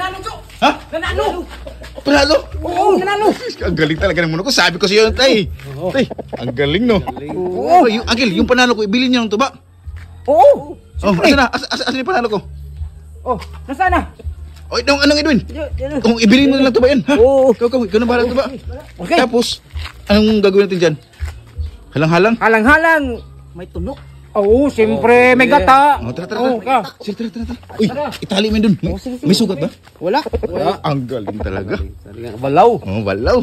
nanalo, Chok. Ha? Nanalo. Panalo? Oo, nanalo. Ang galing talaga ng mono ko. Sabi ko sa iyo, tay. Tay, ang galing no. Oo. Angel, yung panalo ko, ibili niyo ng tuba. Oo. Oh, asan na? Asan yung panalo ko? Oh, nasaan na? Oh, anong Edwin? Kung ibili mo na lang tuba yan, ha? Oo. Ikaw na bahala ng tuba. Okay. Tapos, anong gagawin natin dyan? Halang-halang? Halang-halang. May tunok. Oo, siyempre. May gata. Oh, tara. Ka. Sige, tara. Uy, itali mo yun dun. May sugat ba? Wala. Ang galing talaga. Balaw. Oh, walaw.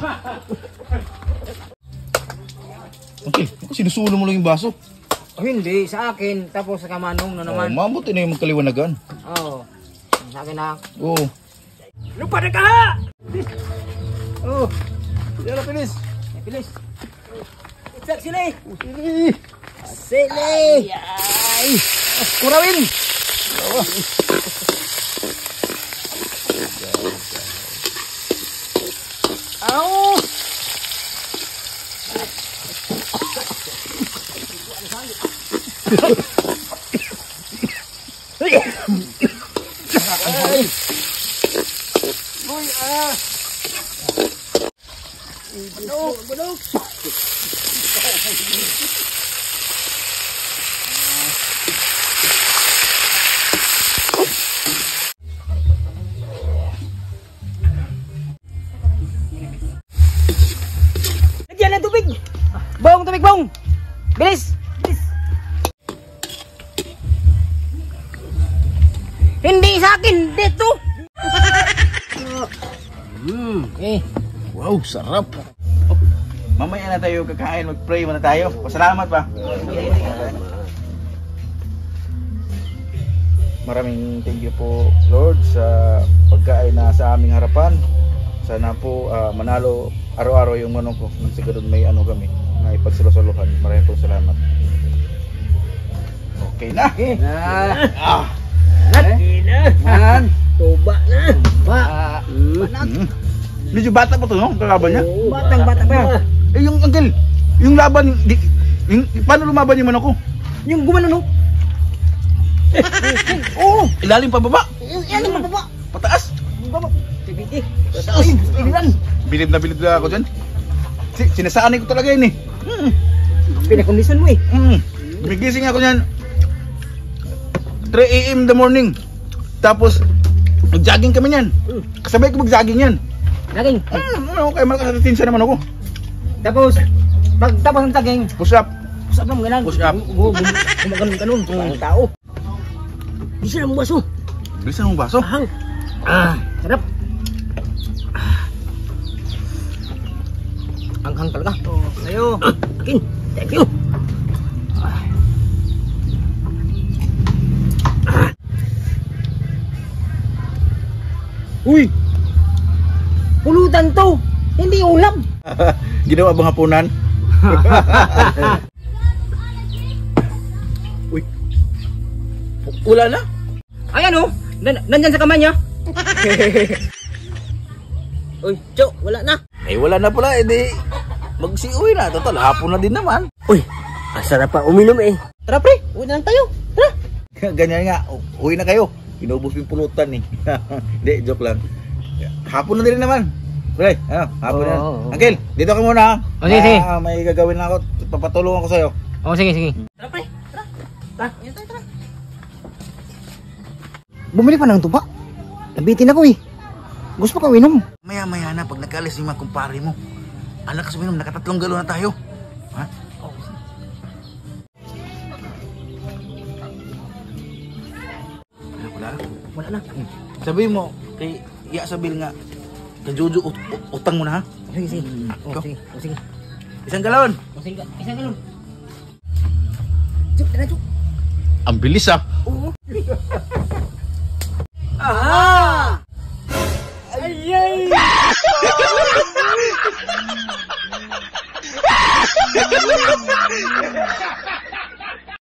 Okay, sinusulo mo lang yung baso. Oh, hindi, sa akin. Tapos sa kamanong na naman. Mabuti na yung magkaliwanagan. Oo. Sa akin na. Oo. Lupa na ka! Oh. Yan na, pilis. Pilis. Isak sila eh. Sili! Ay! Kurawin! Au! Uy, Budok! Lagyan ng tubig! Tubig, bong! Bilis! Hindi sa akin! Dito! Wow, sarap. Oh, mamaya na tayo kakain, mag-pray muna tayo. Pasalamat pa. Maraming thank you po, Lord, sa pagkain na sa aming harapan. Sana po manalo araw-araw yung manong ko. Nang siguro may ano kami, na ipagsalusuluhan. Maraming po salamat. Okay na. Tuba na. Medyo bata pa to, no? Kalaban niya. Batang-bata pa. Eh, yung uncle, yung laban, paano lumaban yung manok ko? Yung gumano, no? Oo, ilalim pa baba. Yan ang mababa. Pataas. Baba. Tibiti. Ay, bilib na ako dyan. Sinasanay ko talaga yun eh. Pinakondisyon mo eh. Gumigising ako niyan 3 AM in the morning. Tapos mag-jogging kami niyan. Kasabay ko mag-jogging yan. Jogging? Okay, malakas na tinsa naman ako. Tapos ng jogging, push up. Push up lang ganun. Push up. Gumaganon parang tao. Bisa lang baso. Bisa lang baso? Sarap. Hanghang talaga. Sa'yo. Akin. Thank you. Uy! Pulutan to! Hindi ulam! Ginawa bang hapunan? Uy! Wala na? Ayan o! Nandyan sa kamay niya! Uy, Chok! Wala na! Eh wala na pala, edi magsiuwi na. Total, hapon na din naman. Uy! Asarap pa uminom eh! Tara pre! Uwi na lang tayo! Tara! Ganyan nga, uwi na kayo. Inubos yung pulutan eh. Hindi, joke lang. Hapon na din naman. Pre, hapon na. Uncle, dito ka muna ha. Sige. May gagawin na ako. Papatulungan ko sa'yo. Sige. Tara pre, tara. Tara. Bumili pa ng tuba. Nabitin ako eh. Gusto pa ka uminom. Maya-maya na pag nagkalis yung mga kumpare mo. Anak sa uminom, nakatatlong galo na tayo. Ha? Wala na. Sabihin mo, kay Iya Sabil nga, kay Jojo, utang mo na ha? Sige. Sige. Isang galon. Isang galon. Juk. Ang bilis ah. Oo.